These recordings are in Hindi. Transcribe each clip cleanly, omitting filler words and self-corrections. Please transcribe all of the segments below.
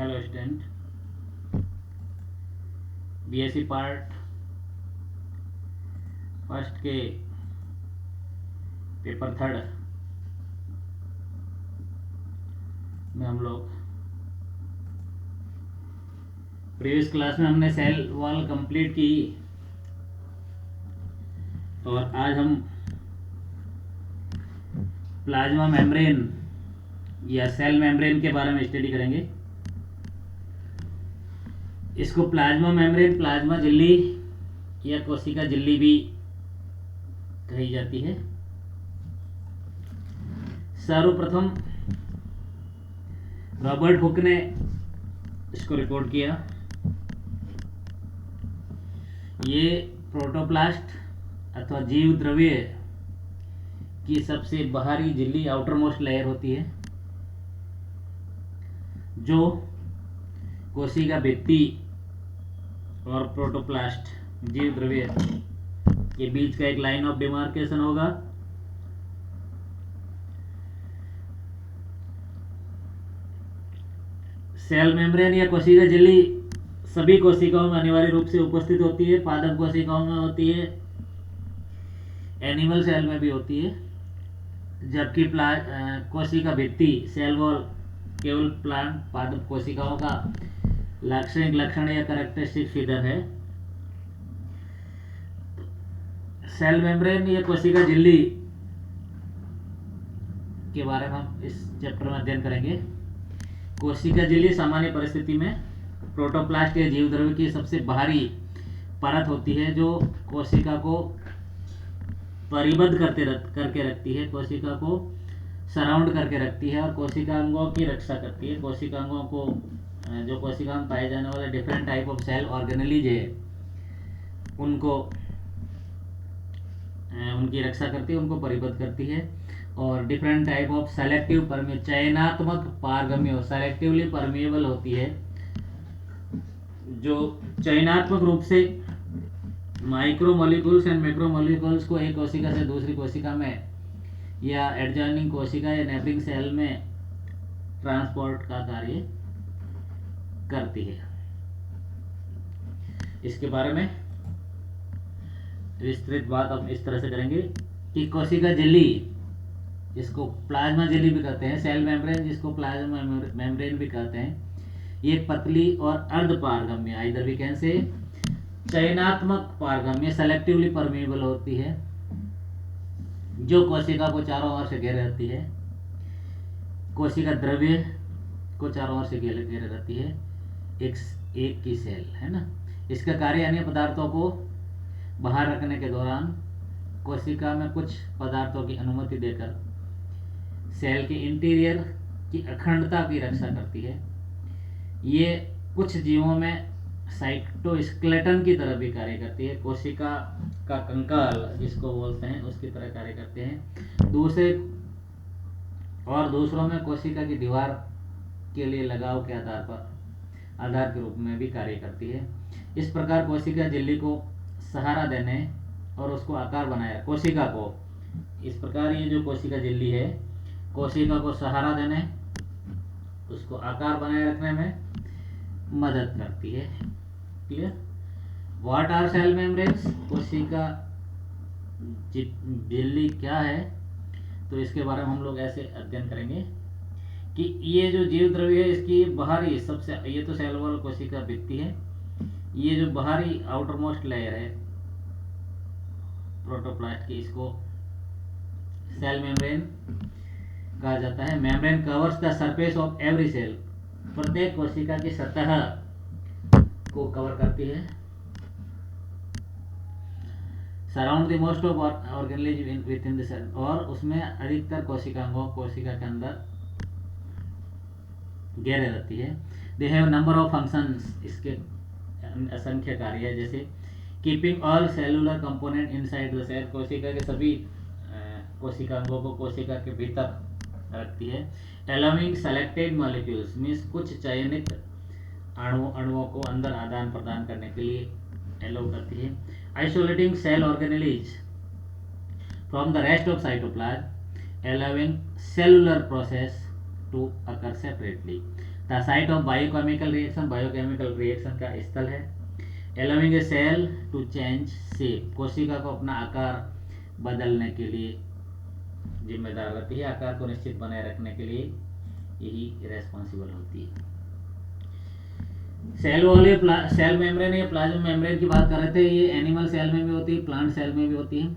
Hello student, BSc part first के पेपर थर्ड में हम लोग प्रीवियस क्लास में हमने सेल वॉल कंप्लीट की और आज हम प्लाज्मा मेम्ब्रेन या सेल मेम्ब्रेन के बारे में स्टडी करेंगे। इसको प्लाज्मा मेम्ब्रेन, प्लाज्मा झिल्ली या कोशिका झिल्ली भी कही जाती है। सर्वप्रथम रॉबर्ट हुक ने इसको रिकॉर्ड किया। ये प्रोटोप्लास्ट अथवा जीव द्रव्य की सबसे बाहरी झिल्ली, आउटर मोस्ट लेयर होती है, जो कोशिका भित्ति और प्रोटोप्लास्ट जीव द्रव्य के बीच का एक लाइन ऑफ डिमार्केशन होगा। सेल मेम्ब्रेन या कोशिका झिल्ली सभी कोशिकाओं में अनिवार्य रूप से उपस्थित होती है। पादप कोशिकाओं में होती है, एनिमल सेल में भी होती है, जबकि कोशिका भित्ति, सेल वॉल, केवल प्लांट पादप कोशिकाओं का लाक्षणिक लक्षण या कैरेक्टरिस्टिक फीचर है। सेल मेम्ब्रेन या कोशिका झिल्ली के बारे में हम इस चैप्टर में अध्ययन करेंगे। कोशिका झिल्ली सामान्य परिस्थिति में प्रोटोप्लास्ट या जीव द्रव्य की सबसे बाहरी परत होती है, जो कोशिका को परिबद्ध करके रखती है, कोशिका को सराउंड करके रखती है और कोशिकांगों की रक्षा करती है। कोशिकांगों को, जो कोशिका में पाए जाने वाले different type of cell organelles है, उनको उनकी रक्षा करती है, उनको परिबद्ध करती है। और डिफरेंट टाइप ऑफ सेलेक्टिव चयनात्मक पारगम्य, सेलेक्टिवली परमिएबल होती है, जो चयनात्मक रूप से माइक्रोमोलिक्यूल्स एंड मैक्रोमोलिक्यूल्स को एक कोशिका से दूसरी कोशिका में या एडजॉइनिंग कोशिका या नेबरिंग सेल में ट्रांसपोर्ट का कार्य करती है। इसके बारे में विस्तृत बात हम इस तरह से करेंगे कि कोशिका झिल्ली, जिसको प्लाज्मा झिल्ली भी कहते हैं, सेल मेम्ब्रेन जिसको प्लाज्मा मेम्ब्रेन भी कहते हैं, ये पतली और अर्ध पारगम्य, आइदर वी कैन से चयनात्मक पारगम्य, सेलेक्टिवली परमिएबल होती है, जो कोशिका को चारों ओर से घेरे रहती है। कोशिका द्रव्य को चारों ओर से घेरे रहती है, एक की सेल है ना। इसका कार्य अन्य पदार्थों को बाहर रखने के दौरान कोशिका में कुछ पदार्थों की अनुमति देकर सेल के इंटीरियर की अखंडता की रक्षा करती है। ये कुछ जीवों में साइटोस्केलेटन की तरह भी कार्य करती है, कोशिका का कंकाल जिसको बोलते हैं उसकी तरह कार्य करते हैं। दूसरों में कोशिका की दीवार के लिए लगाव के आधार के रूप में भी कार्य करती है। इस प्रकार कोशिका झिल्ली को सहारा देने और उसको आकार बनाए, कोशिका को इस प्रकार, ये जो कोशिका झिल्ली है, कोशिका को सहारा देने, उसको आकार बनाए रखने में मदद करती है। Clear? What are cell membranes? कोशिका झिल्ली क्या है? तो इसके बारे में हम लोग ऐसे अध्ययन करेंगे कि ये जो जीव द्रव्य है, इसकी बाहरी सबसे, ये तो सेल वॉल कोशिका भित्ति है, ये जो बाहरी आउटर मोस्ट लेयर है प्रोटोप्लास्ट की, इसको सेल मेम्ब्रेन कहा जाता है। Membrane covers the surface of every cell, प्रत्येक कोशिका की सतह को कवर करती है। Surround the most of organelles within the cell, और उसमें अधिकतर कोशिकांगों कोशिका के अंदर घेरे रहती है। They have number of functions, इसके असंख्य कार्य है, जैसे keeping all cellular component inside the cell, कोशिका के सभी कोशिकांगों को कोशिका के भीतर रखती है। अलाउइंग सेलेक्टेड मॉलिक्यूल्स, मीन्स कुछ चयनित अणुओं को अंदर आदान प्रदान करने के लिए अलाउ करती है। Isolating cell organelles from the rest of cytoplasm, allowing cellular process to occur separately, the site of biochemical reaction, biochemical reaction का स्थल है। Allowing a cell to change shape, कोशिका को अपना आकार बदलने के लिए जिम्मेदार रहती है, आकार को निश्चित बनाए रखने के लिए यही रेस्पॉन्सिबल होती है। सेल वॉल या सेल मेम्ब्रेन या प्लाज्मा मेम्ब्रेन की बात कर रहे थे, ये एनिमल सेल में भी होती है, प्लांट सेल में भी होती है।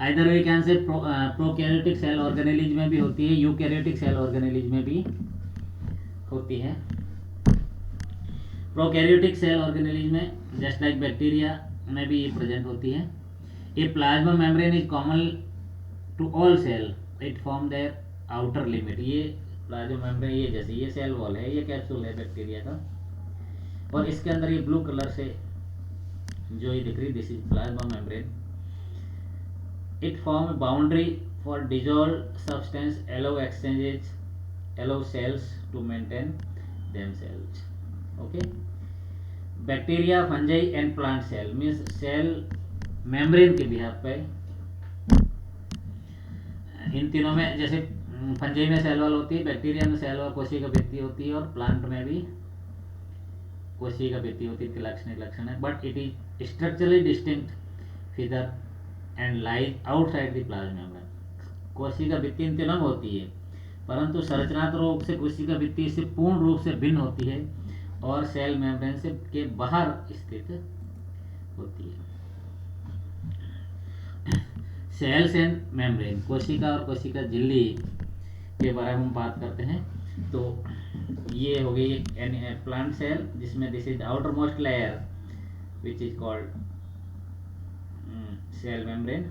Either we can say prokaryotic cell organelles में भी होती है, यूकैरियोटिक सेल ऑर्गेनेलिज में भी होती है। प्रोकैरियोटिक सेल ऑर्गेनेलिज में जस्ट लाइक बैक्टीरिया में भी ये प्रेजेंट होती है। A plasma membrane is common to all cell, it form their outer limit. ये प्लाज्मा मेम्ब्रेन ये जैसे ये सेल वॉल है, ये कैप्सूल है बैक्टीरिया का, और इसके अंदर ये ब्लू कलर से जो ये दिख रही, this is plasma membrane. It form boundary for dissolve substance, allow exchanges, allow cells to maintain themselves. Okay, bacteria, fungi and plant cell means cell membrane के बिहाफ पे इन तीनों में, जैसे फंजाई में सेल वॉल होती है, बैक्टीरिया में सेल वॉल कोशिका भित्ति होती है, और प्लांट में भी कोशिका भित्ति होती है, लाक्षणिक लक्षण है। But it is structurally distinct feature and lies outside the plasma membrane. कोशिका भित्ति इन तीनों में होती है, परंतु संरचनात्मक रूप से कोशिका भित्ति इससे पूर्ण रूप से भिन्न होती है और सेल मेम्ब्रेन से के बाहर स्थित होती है। सेल्स एंड मेम्ब्रेन, कोशिका और कोशिका झिल्ली के बारे में हम बात करते हैं। तो ये हो गई प्लांट सेल, जिसमें this is outer most layer which is called cell membrane.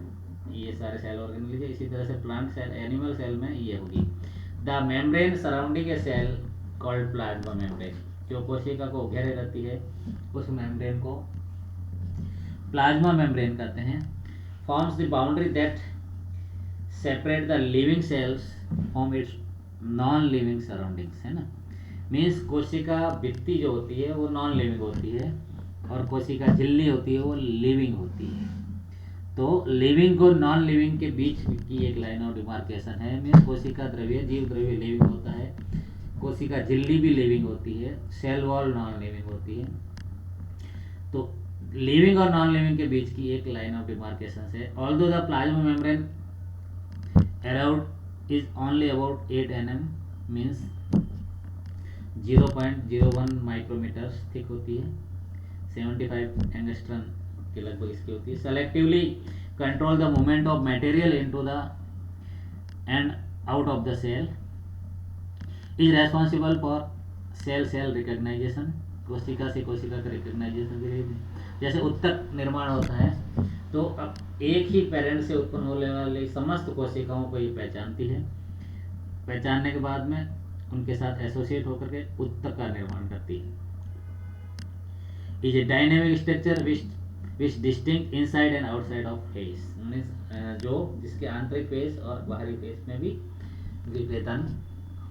ये सारे सेल ऑर्गेनेल है। इसी तरह से प्लांट सेल, एनिमल सेल में ये होगी the membrane surrounding a cell called plasma membrane. जो कोशिका को घेरे रहती है उस मेम्ब्रेन को प्लाज्मा मेम्ब्रेन कहते हैं। Forms the boundary that separate the living cells from its non living surroundings, है ना। मीन्स कोशिका भित्ति जो होती है वो नॉन लिविंग होती है, और कोशिका झिल्ली होती है वो लिविंग होती है। तो लिविंग और नॉन लिविंग के बीच की एक लाइन ऑफ डिमार्केशन है। मीन्स कोशिका द्रव्य, जीव द्रव्य लिविंग होता है, कोशिका झिल्ली भी लिविंग होती है, सेल वॉल नॉन लिविंग होती है। तो लिविंग और नॉन लिविंग के बीच की एक लाइन ऑफ डिमार्केशन है। Although the plasma membrane around is only about 8 nm, means 0.01 micrometer thick होती है, 75 एंगस्ट्रम के लगभग इसकी होती है। Selectively control the movement of material into the and out of the cell, is responsible for cell recognization. कोशिका से कोशिका का रिकग्नाइजेशन के लिए, जैसे उत्तक निर्माण होता है तो अब एक ही पेरेंट से उत्पन्न होने वाली समस्त कोशिकाओं को ये पहचानती है। पहचानने के बाद में उनके साथ एसोसिएट होकर के उत्तक का निर्माण करती है। Is a dynamic structure which distinct inside and outside of face, जो जिसके आंतरिक फेस और बाहरी फेस में भी विभेदन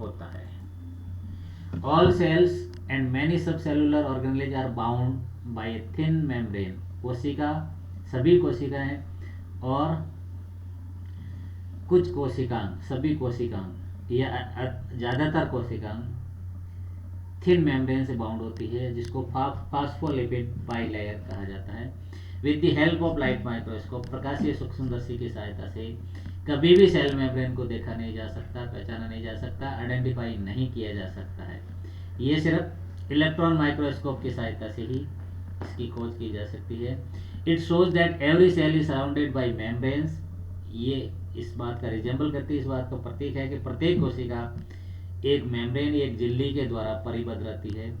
होता है। All cells and many subcellular organelles are bound by a thin membrane. कोशिका, सभी कोशिकाएं और कुछ कोशिकांग, सभी कोशिकांग या ज़्यादातर कोशिकांग थिन मेम्ब्रेन से बाउंड होती है, जिसको फास्फोलिपिड बाइलेयर कहा जाता है। With the help of light microscope, प्रकाशीय सूक्ष्मदर्शी की सहायता से कभी भी सेल मेम्ब्रेन को देखा नहीं जा सकता, पहचाना नहीं जा सकता, आइडेंटिफाई नहीं किया जा सकता है। ये सिर्फ इलेक्ट्रॉन माइक्रोस्कोप की सहायता से ही इसकी खोज की जा सकती है। It shows that every cell is surrounded by membranes. ये इस बात का रिजेंबल करती है, इस बात का प्रतीक है कि प्रत्येक कोशिका एक मेम्ब्रेन, एक झिल्ली के द्वारा परिबद्ध रहती है।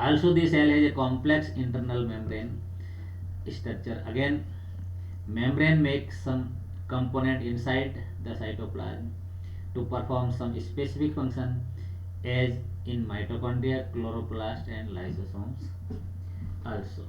Also the cell has a complex internal membrane structure. Again, membrane makes some component inside the cytoplasm to perform some specific function, as in mitochondria, chloroplast and lysosomes also.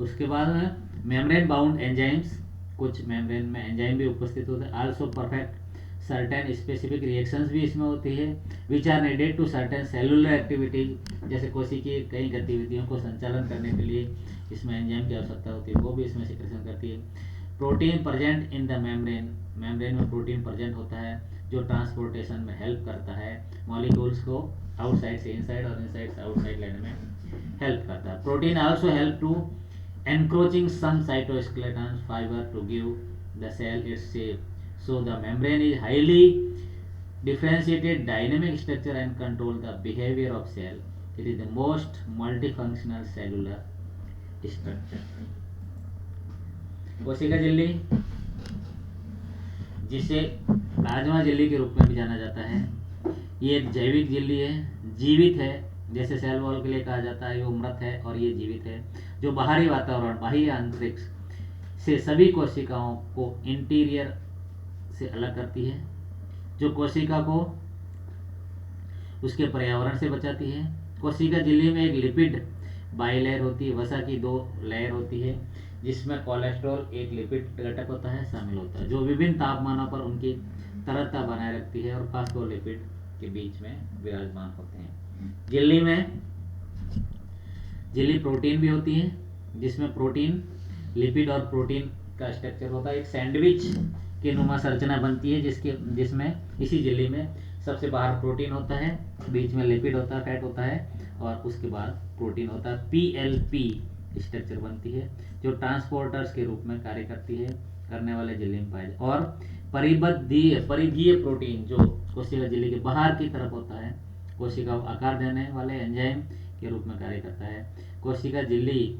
उसके बाद में मेम्ब्रेन बाउंड एंजाइम्स, कुछ मेम्ब्रेन में एंजाइम भी उपस्थित होते हैं। Also perfect certain specific reactions भी इसमें होती है, which are needed to certain cellular activities. जैसे कोशिकीय कई गतिविधियों को संचालन करने के लिए इसमें एंजाइम की आवश्यकता होती है, वो भी इसमें सिक्रेशन करती है। Protein present in the membrane, membrane में प्रोटीन प्रेजेंट होता है जो ट्रांसपोर्टेशन में हेल्प करता है, मॉलिक्यूल्स को आउटसाइड से इनसाइड और इनसाइड से आउटसाइड लेने में हेल्प करता है। Protein also help to encroaching some cytoskeleton fiber to give the cell its shape. So the membrane is highly differentiated dynamic structure and control the behavior of cell. It is the most multifunctional cellular structure. कोशिका झिल्ली, जिसे प्लाज्मा झिल्ली के रूप में भी जाना जाता है, ये एक जैविक झिल्ली है, जीवित है, जैसे सेल वॉल के लिए कहा जाता है, वो मृत है और ये जीवित है, जो बाहरी वातावरण, बाह्य अंतरिक्ष से सभी कोशिकाओं को इंटीरियर से अलग करती है, जो कोशिका को उसके पर्यावरण से बचाती है। कोशिका झिल्ली में एक लिपिड बाइलेयर होती है, वसा की 2 लेयर होती है, जिसमें कोलेस्ट्रॉल एक लिपिड घटक होता है शामिल होता है, जो विभिन्न तापमानों पर उनकी तरलता बनाए रखती है और फास्फोलिपिड के बीच में विराजमान होते हैं। झिल्ली प्रोटीन भी होती है, जिसमें प्रोटीन, लिपिड और प्रोटीन का स्ट्रक्चर होता है। एक सैंडविच के नुमा संरचना बनती है, जिसमें इसी झिल्ली में सबसे बाहर प्रोटीन होता है, बीच में लिपिड होता है, फैट होता है, और उसके बाद प्रोटीन होता है। PLP स्ट्रक्चर बनती है, जो ट्रांसपोर्टर्स के रूप में कार्य करने वाले झिल्ली में पाए जाते, और परिधीय प्रोटीन जो कोशिका झिल्ली के बाहर की तरफ होता है, कोशिका को आकार देने वाले एंजाइम के रूप में कार्य करता है। कोशिका झिल्ली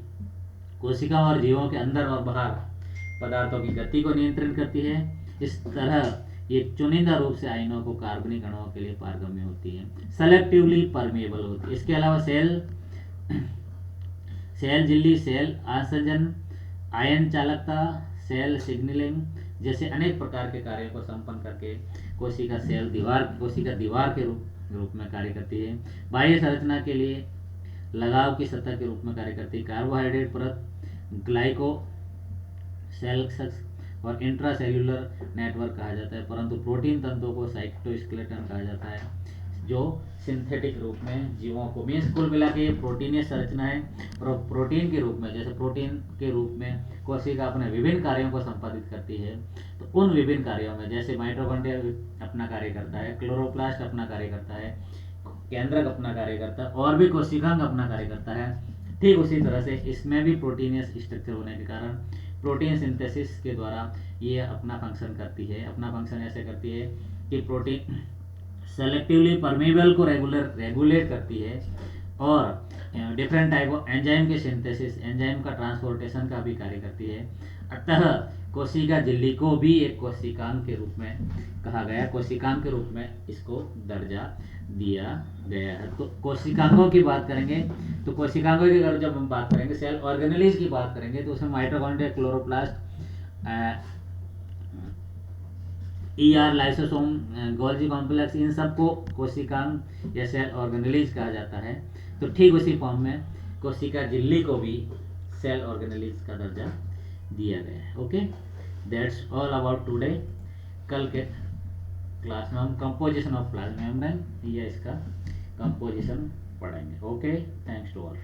कोशिका और जीवों के अंदर और बाहर पदार्थों की गति को नियंत्रित करती है। इस तरह ये चुनिंदा रूप से आयनों को कार्बनिक अणुओं के लिए पारगम्य होती है, सेलेक्टिवली परमेबल होती है। इसके अलावा सेल झिल्ली सेल आसंजन, आयन चालकता, सेल सिग्नलिंग जैसे अनेक प्रकार के कार्यों को संपन्न करके कोशिका दीवार के रूप में कार्य करती है। बाह्य संरचना के लिए लगाव की सतह के रूप में कार्य करती है। कार्बोहाइड्रेट परत, ग्लाइकोसेल्स और इंट्रासेल्यूलर नेटवर्क कहा जाता है, परंतु प्रोटीन तंतुओं को साइटोस्केलेटन कहा जाता है, जो सिंथेटिक रूप में जीवों को मीन्स कुल मिला के प्रोटीनीय संरचना है। और प्रोटीन के रूप में कोशिका अपने विभिन्न कार्यों को संपादित करती है। तो उन विभिन्न कार्यों में जैसे माइटोकॉन्ड्रिया अपना कार्य करता है, क्लोरोप्लास्ट अपना कार्य करता है, केंद्रक अपना कार्य करता है, और भी कोशिकांग अपना कार्य करता है। ठीक उसी तरह से इसमें भी प्रोटीनियस स्ट्रक्चर होने के कारण प्रोटीन सिंथेसिस के द्वारा ये अपना फंक्शन करती है। अपना फंक्शन ऐसे करती है कि प्रोटीन सेलेक्टिवली परमेबल को रेगुलेट करती है, और डिफरेंट टाइप ऑफ एंजाइम के सिंथेसिस, एंजाइम का ट्रांसपोर्टेशन का भी कार्य करती है। अतः कोशिका झिल्ली को भी एक कोशिकांग के रूप में कहा गया, कोशिकांग के रूप में इसको दर्जा दिया गया है। तो कोशिकांगों की बात करेंगे, तो कोशिकांगों की अगर जब हम बात करेंगे, सेल ऑर्गेनेलिज की बात करेंगे, तो उसमें mitochondria, chloroplast, lysosome, Golgi complex, इन सबको कोशिकांग या सेल ऑर्गेनेलिज कहा जाता है। तो ठीक उसी फॉर्म में कोशिका झिल्ली को भी सेल ऑर्गेनेलिज का दर्जा दिया गया है। Okay, that's all about today. कल के क्लास में हम कंपोजिशन ऑफ प्लाज्मा मेम्ब्रेन या इसका कंपोजिशन पढ़ेंगे। Okay, thanks to all.